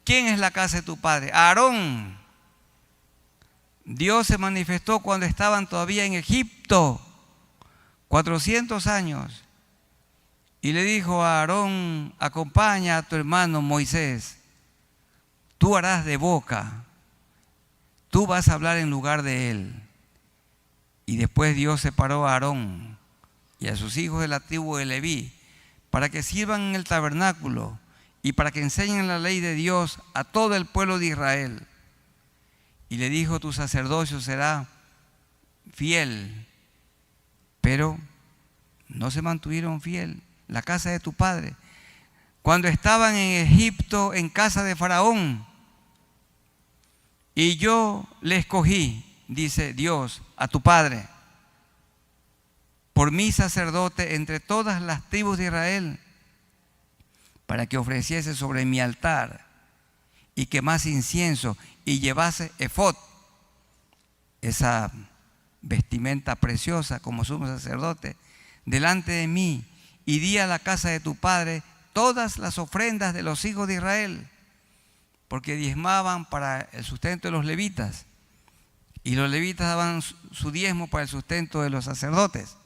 Speaker 1: ¿Quién es la casa de tu padre? Aarón. Dios se manifestó cuando estaban todavía en Egipto, 400 años. Y le dijo a Aarón: acompaña a tu hermano Moisés. Tú harás de boca. Tú vas a hablar en lugar de él. Y después Dios separó a Aarón y a sus hijos de la tribu de Leví para que sirvan en el tabernáculo y para que enseñen la ley de Dios a todo el pueblo de Israel. Y le dijo: tu sacerdocio será fiel. Pero no se mantuvieron fiel. La casa de tu padre. Cuando estaban en Egipto, en casa de Faraón, y yo le escogí, dice Dios, a tu padre, por mi sacerdote entre todas las tribus de Israel, para que ofreciese sobre mi altar y quemase incienso y llevase efod, esa vestimenta preciosa como sumo sacerdote, delante de mí, y di a la casa de tu padre todas las ofrendas de los hijos de Israel, porque diezmaban para el sustento de los levitas, y los levitas daban su diezmo para el sustento de los sacerdotes,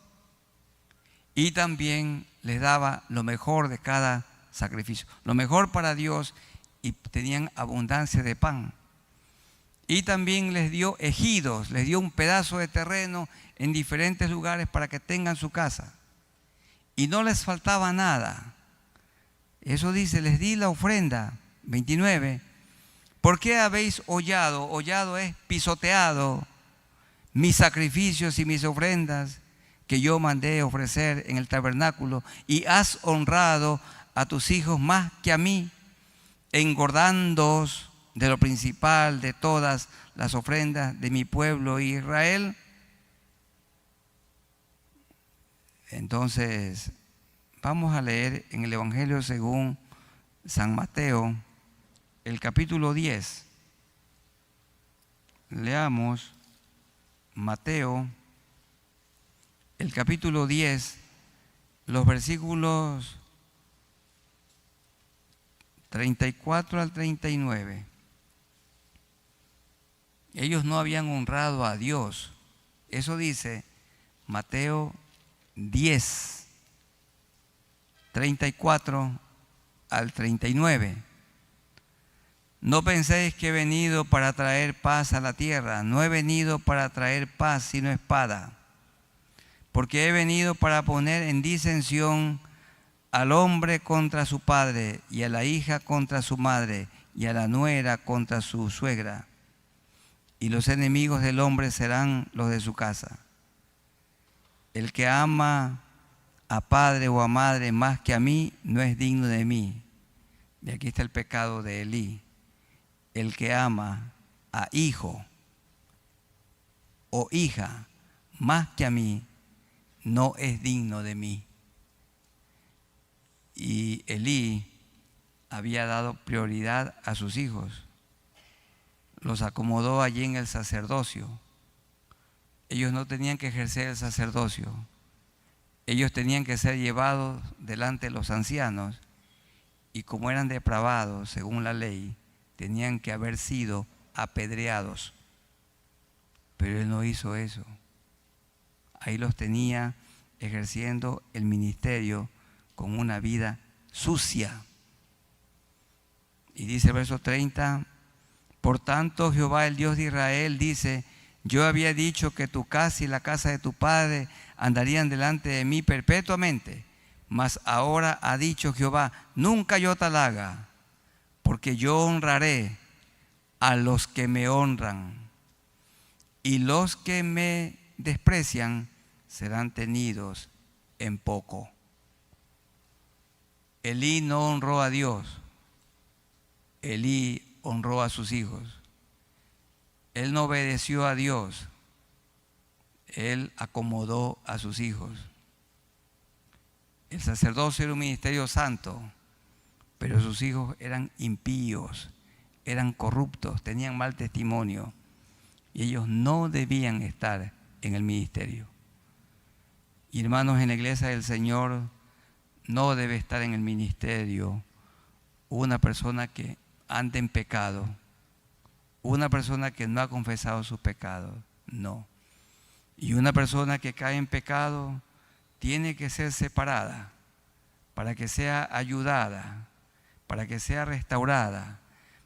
Speaker 1: y también les daba lo mejor de cada sacrificio, lo mejor para Dios, y tenían abundancia de pan. Y también les dio ejidos, les dio un pedazo de terreno en diferentes lugares para que tengan su casa. Y no les faltaba nada. Eso dice: les di la ofrenda. 29. ¿Por qué habéis hollado? Hollado es pisoteado mis sacrificios y mis ofrendas que yo mandé ofrecer en el tabernáculo, y has honrado a tus hijos más que a mí, engordándoos de lo principal de todas las ofrendas de mi pueblo Israel? Entonces, vamos a leer en el Evangelio según San Mateo, el capítulo 10. Leamos Mateo, el capítulo 10, los versículos 34 al 39. Ellos no habían honrado a Dios. Eso dice Mateo 10, 34 al 39. No penséis que he venido para traer paz a la tierra. No he venido para traer paz, sino espada. Porque he venido para poner en disensión al hombre contra su padre, y a la hija contra su madre, y a la nuera contra su suegra. Y los enemigos del hombre serán los de su casa. El que ama a padre o a madre más que a mí, no es digno de mí. Y aquí está el pecado de Elí. El que ama a hijo o hija más que a mí, no es digno de mí. Y Elí había dado prioridad a sus hijos. Los acomodó allí en el sacerdocio. Ellos no tenían que ejercer el sacerdocio. Ellos tenían que ser llevados delante de los ancianos, y como eran depravados según la ley, tenían que haber sido apedreados. Pero él no hizo eso. Ahí los tenía ejerciendo el ministerio con una vida sucia. Y dice el verso 30, por tanto Jehová el Dios de Israel dice: yo había dicho que tu casa y la casa de tu padre andarían delante de mí perpetuamente, mas ahora ha dicho Jehová: nunca yo tal haga, porque yo honraré a los que me honran, y los que me desprecian serán tenidos en poco. Elí no honró a Dios, Elí honró a sus hijos. Él no obedeció a Dios, él acomodó a sus hijos. El sacerdocio era un ministerio santo, pero sus hijos eran impíos, eran corruptos, tenían mal testimonio y ellos no debían estar en el ministerio. Y hermanos, en la iglesia del Señor no debe estar en el ministerio una persona que anda en pecado, una persona que no ha confesado sus pecados, no. Y una persona que cae en pecado tiene que ser separada para que sea ayudada, para que sea restaurada,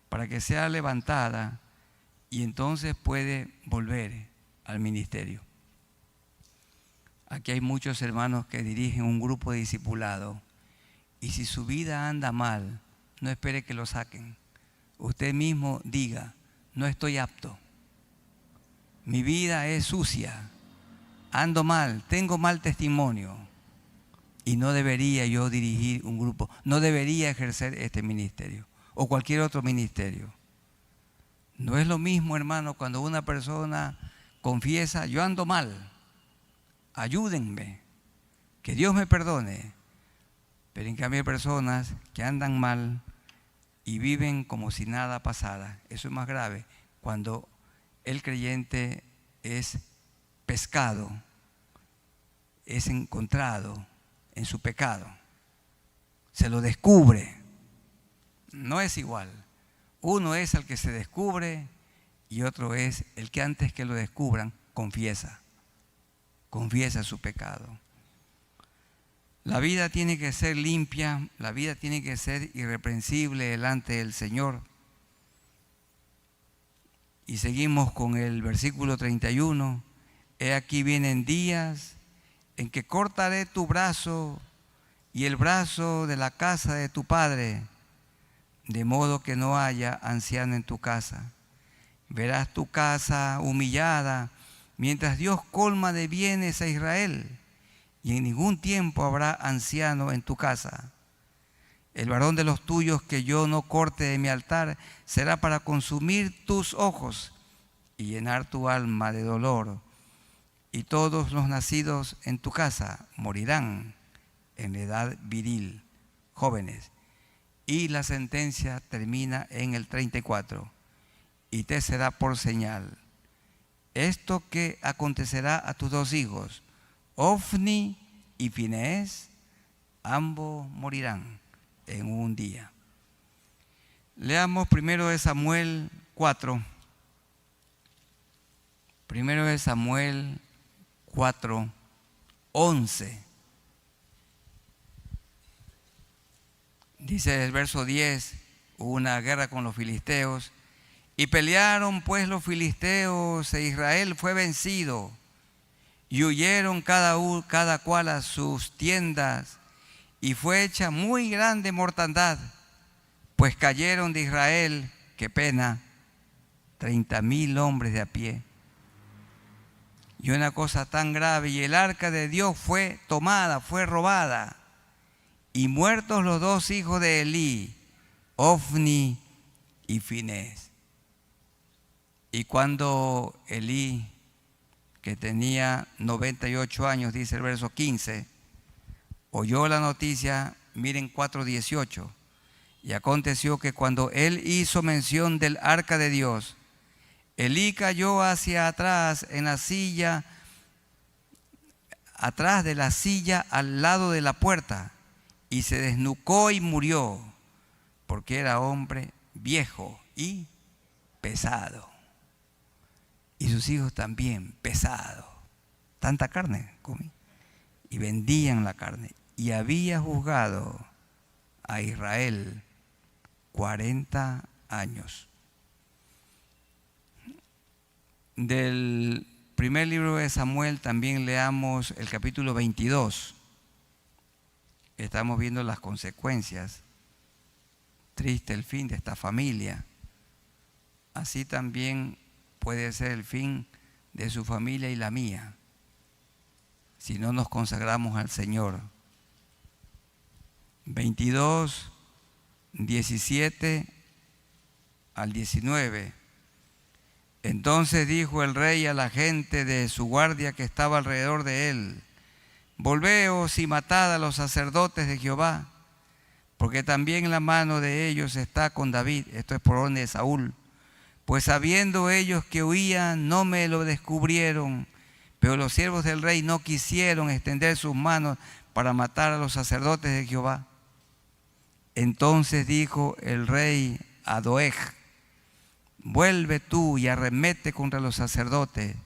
Speaker 1: para que sea levantada y entonces puede volver al ministerio. Aquí hay muchos hermanos que dirigen un grupo de discipulado y si su vida anda mal, no espere que lo saquen. Usted mismo diga, no estoy apto, mi vida es sucia, ando mal, tengo mal testimonio y no debería yo dirigir un grupo, no debería ejercer este ministerio o cualquier otro ministerio. No es lo mismo, hermano, cuando una persona confiesa, yo ando mal, ayúdenme, que Dios me perdone. Pero en cambio hay personas que andan mal y viven como si nada pasara. Eso es más grave cuando el creyente es pescado, es encontrado en su pecado, se lo descubre. No es igual. Uno es el que se descubre y otro es el que antes que lo descubran confiesa su pecado. La vida tiene que ser limpia, la vida tiene que ser irreprensible delante del Señor. Y seguimos con el versículo 31. He aquí vienen días en que cortaré tu brazo y el brazo de la casa de tu padre, de modo que no haya anciano en tu casa. Verás tu casa humillada, mientras Dios colma de bienes a Israel, y en ningún tiempo habrá anciano en tu casa. El varón de los tuyos que yo no corte de mi altar será para consumir tus ojos y llenar tu alma de dolor. Y todos los nacidos en tu casa morirán en la edad viril, jóvenes. Y la sentencia termina en el 34. Y te será por señal esto que acontecerá a tus dos hijos, Ofni y Finehés, ambos morirán en un día. Leamos primero de Samuel 4. Primero de Samuel 4, 11. Dice el verso 10, hubo una guerra con los filisteos y pelearon pues los filisteos e Israel fue vencido y huyeron cada cual a sus tiendas y fue hecha muy grande mortandad, pues cayeron de Israel, qué pena, 30,000 hombres de a pie. Y una cosa tan grave, y el arca de Dios fue tomada, fue robada, y muertos los dos hijos de Elí, Ofni y Finehés. Y cuando Elí, que tenía 98 años, dice el verso 15, oyó la noticia, miren 4:18, y aconteció que cuando él hizo mención del arca de Dios, Elí cayó hacia atrás en la silla, atrás de la silla al lado de la puerta, y se desnucó y murió, porque era hombre viejo y pesado. Y sus hijos también pesados. Tanta carne comí. Y vendían la carne. Y había juzgado a Israel 40 años. Del primer libro de Samuel también leamos el capítulo 22. Estamos viendo las consecuencias. Triste el fin de esta familia. Así también puede ser el fin de su familia y la mía, si no nos consagramos al Señor. 22, 17 al 19. Entonces dijo el rey a la gente de su guardia que estaba alrededor de él: volveos y matad a los sacerdotes de Jehová, porque también la mano de ellos está con David. Esto es por orden de Saúl. Pues sabiendo ellos que huían, no me lo descubrieron, pero los siervos del rey no quisieron extender sus manos para matar a los sacerdotes de Jehová. Entonces dijo el rey a Doeg: vuelve tú y arremete contra los sacerdotes.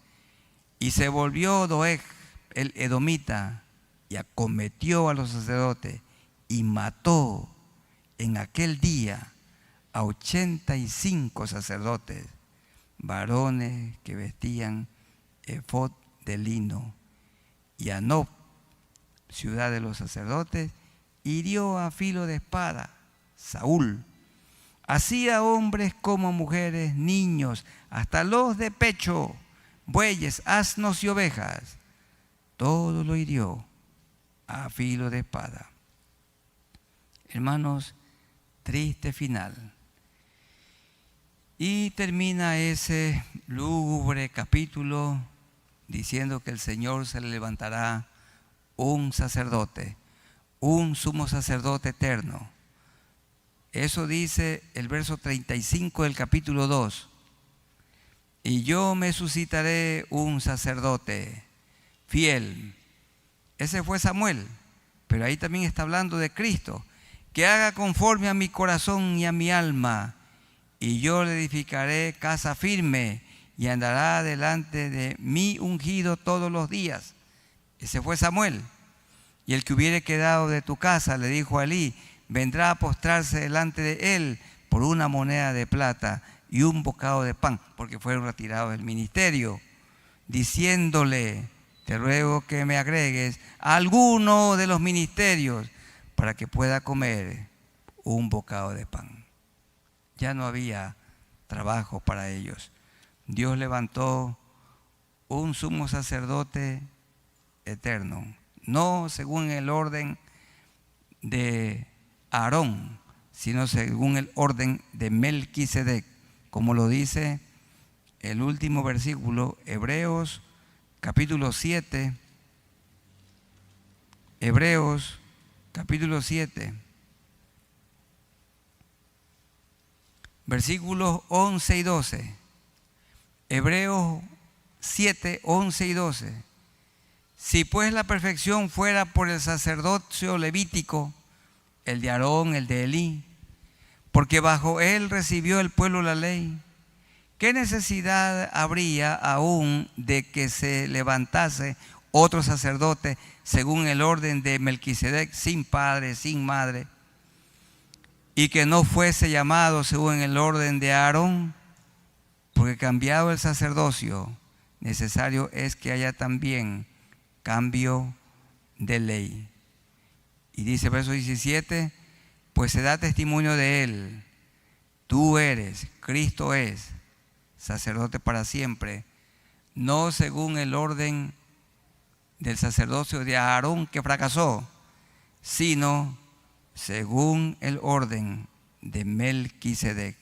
Speaker 1: Y se volvió Doeg el edomita y acometió a los sacerdotes y mató en aquel día a 85 sacerdotes, varones que vestían efod de lino. Y a Nob, ciudad de los sacerdotes, hirió a filo de espada Saúl. Así a hombres como mujeres, niños, hasta los de pecho, bueyes, asnos y ovejas, todo lo hirió a filo de espada. Hermanos, triste final. Y termina ese lúgubre capítulo diciendo que el Señor se le levantará un sacerdote, un sumo sacerdote eterno. Eso dice el verso 35 del capítulo 2. Y yo me suscitaré un sacerdote fiel. Ese fue Samuel, pero ahí también está hablando de Cristo, que haga conforme a mi corazón y a mi alma, y yo le edificaré casa firme, y andará delante de mí ungido todos los días. Ese fue Samuel. Y el que hubiere quedado de tu casa, le dijo a Elí, vendrá a postrarse delante de él por una moneda de plata y un bocado de pan, porque fueron retirados del ministerio, diciéndole: te ruego que me agregues a alguno de los ministerios para que pueda comer un bocado de pan. Ya no había trabajo para ellos. Dios levantó un sumo sacerdote eterno, no según el orden de Aarón, sino según el orden de Melquisedec, como lo dice el último versículo, Hebreos capítulo 7, Hebreos capítulo 7, versículos 11 y 12. Hebreos 7, 11 y 12. Si pues la perfección fuera por el sacerdocio levítico, el de Aarón, el de Elí, porque bajo él recibió el pueblo la ley, ¿qué necesidad habría aún de que se levantase otro sacerdote según el orden de Melquisedec, sin padre, sin madre, y que no fuese llamado según el orden de Aarón? Porque cambiado el sacerdocio, necesario es que haya también cambio de ley. Y dice verso 17, pues se da testimonio de él, tú eres, Cristo es, sacerdote para siempre, no según el orden del sacerdocio de Aarón que fracasó, sino según el orden de Melquisedec.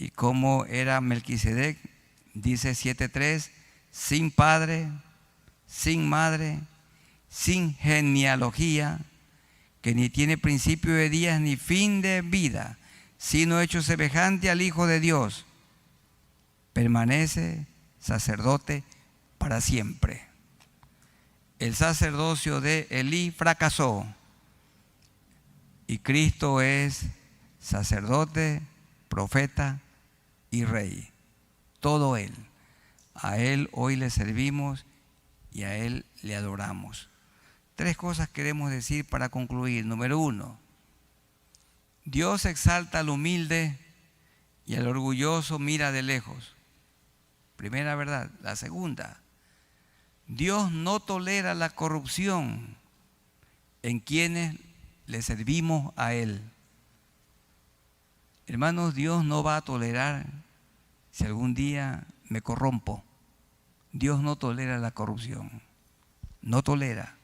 Speaker 1: ¿Y cómo era Melquisedec? Dice 7:3, sin padre, sin madre, sin genealogía, que ni tiene principio de días ni fin de vida, sino hecho semejante al Hijo de Dios, permanece sacerdote para siempre. El sacerdocio de Elí fracasó y Cristo es sacerdote, profeta y rey. Todo Él. A Él hoy le servimos y a Él le adoramos. 3 cosas queremos decir para concluir. Número 1, Dios exalta al humilde y al orgulloso mira de lejos. Primera verdad. La segunda, Dios no tolera la corrupción en quienes le servimos a Él. Hermanos, Dios no va a tolerar si algún día me corrompo. Dios no tolera la corrupción. No tolera,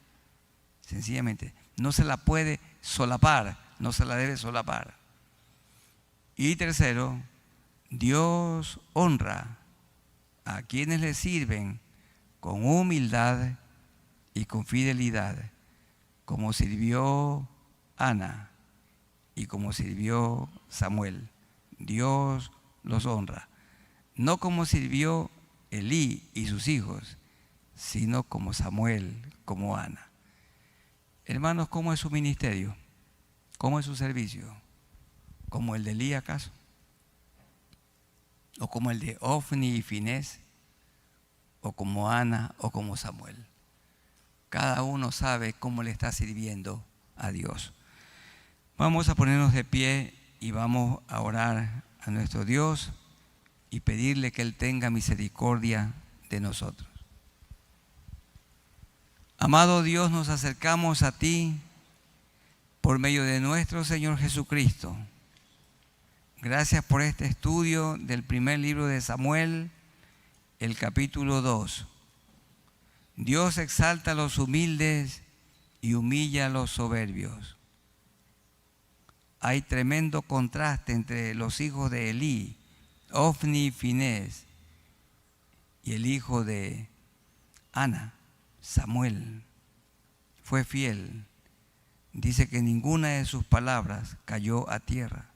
Speaker 1: sencillamente. No se la puede solapar, no se la debe solapar. Y tercero, Dios honra a quienes le sirven con humildad y con fidelidad, como sirvió Ana y como sirvió Samuel. Dios los honra, no como sirvió Elí y sus hijos, sino como Samuel, como Ana. Hermanos, ¿cómo es su ministerio? ¿Cómo es su servicio? ¿Como el de Elí acaso? ¿O como el de Ofni y Finés? ¿O como Ana o como Samuel? Cada uno sabe cómo le está sirviendo a Dios. Vamos a ponernos de pie y vamos a orar a nuestro Dios y pedirle que Él tenga misericordia de nosotros. Amado Dios, nos acercamos a ti por medio de nuestro Señor Jesucristo. Gracias por este estudio del primer libro de Samuel, el capítulo 2. Dios exalta a los humildes y humilla a los soberbios. Hay tremendo contraste entre los hijos de Elí, Ofni y Finés, y el hijo de Ana, Samuel. Fue fiel. Dice que ninguna de sus palabras cayó a tierra.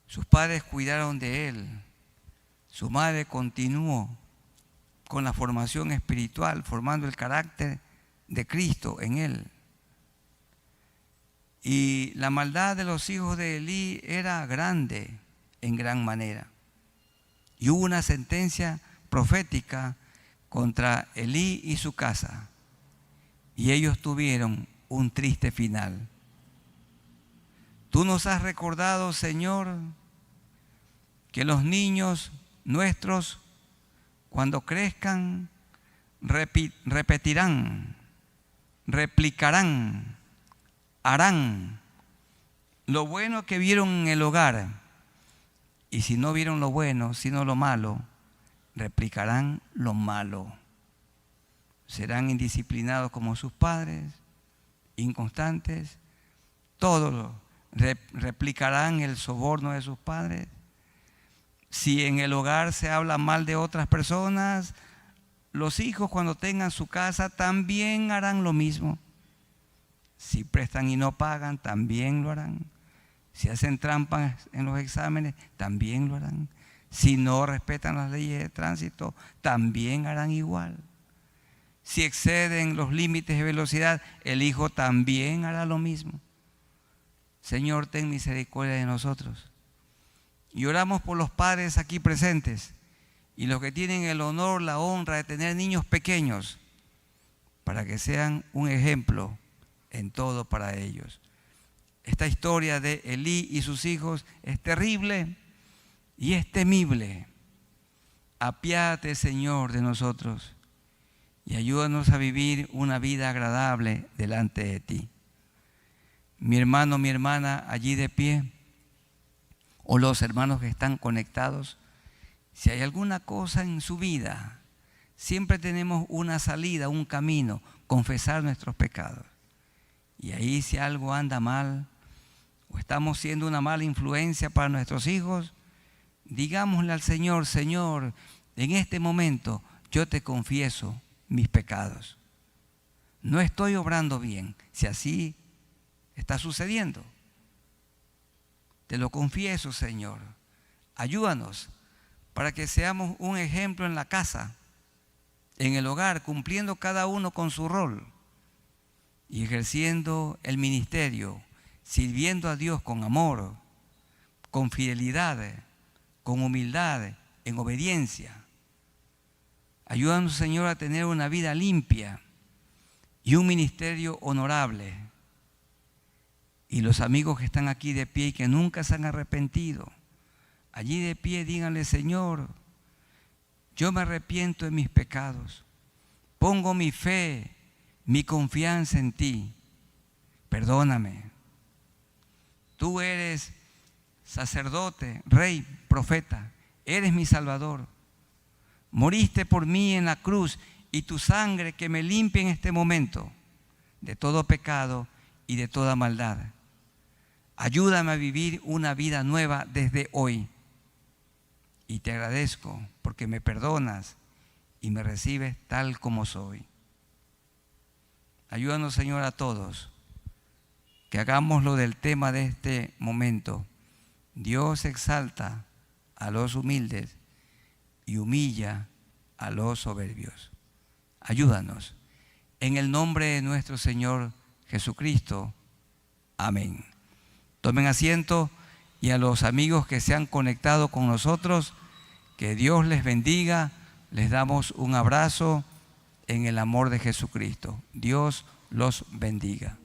Speaker 1: Sus padres cuidaron de él. Su madre continuó con la formación espiritual, formando el carácter de Cristo en él. Y la maldad de los hijos de Elí era grande en gran manera. Y hubo una sentencia profética contra Elí y su casa. Y ellos tuvieron un triste final. Tú nos has recordado, Señor, que los niños nuestros, cuando crezcan, repetirán, replicarán, harán lo bueno que vieron en el hogar. Y si no vieron lo bueno, sino lo malo, replicarán lo malo. Serán indisciplinados como sus padres, inconstantes. Todos replicarán el soborno de sus padres. Si en el hogar se habla mal de otras personas, los hijos cuando tengan su casa también harán lo mismo. Si prestan y no pagan, también lo harán. Si hacen trampas en los exámenes, también lo harán. Si no respetan las leyes de tránsito, también harán igual. Si exceden los límites de velocidad, el hijo también hará lo mismo. Señor, ten misericordia de nosotros. Y oramos por los padres aquí presentes y los que tienen el honor, la honra de tener niños pequeños, para que sean un ejemplo en todo para ellos. Esta historia de Elí y sus hijos es terrible y es temible. Apiádate, Señor, de nosotros y ayúdanos a vivir una vida agradable delante de ti. Mi hermano, mi hermana, allí de pie, o los hermanos que están conectados, si hay alguna cosa en su vida, siempre tenemos una salida, un camino, confesar nuestros pecados. Y ahí si algo anda mal, o estamos siendo una mala influencia para nuestros hijos, digámosle al Señor: Señor, en este momento yo te confieso mis pecados. No estoy obrando bien. Si así está sucediendo, te lo confieso, Señor. Ayúdanos para que seamos un ejemplo en la casa, en el hogar, cumpliendo cada uno con su rol y ejerciendo el ministerio, sirviendo a Dios con amor, con fidelidad, con humildad, en obediencia. Ayúdanos, Señor, a tener una vida limpia y un ministerio honorable. Y los amigos que están aquí de pie y que nunca se han arrepentido, allí de pie díganle: Señor, yo me arrepiento de mis pecados, pongo mi fe, mi confianza en ti, perdóname. Tú eres sacerdote, rey, profeta, eres mi Salvador. Moriste por mí en la cruz y tu sangre que me limpia en este momento de todo pecado y de toda maldad. Ayúdame a vivir una vida nueva desde hoy. Y te agradezco porque me perdonas y me recibes tal como soy. Ayúdanos, Señor, a todos, que hagamos lo del tema de este momento. Dios exalta a los humildes y humilla a los soberbios. Ayúdanos. En el nombre de nuestro Señor Jesucristo. Amén. Tomen asiento, y a los amigos que se han conectado con nosotros, que Dios les bendiga. Les damos un abrazo en el amor de Jesucristo. Dios los bendiga.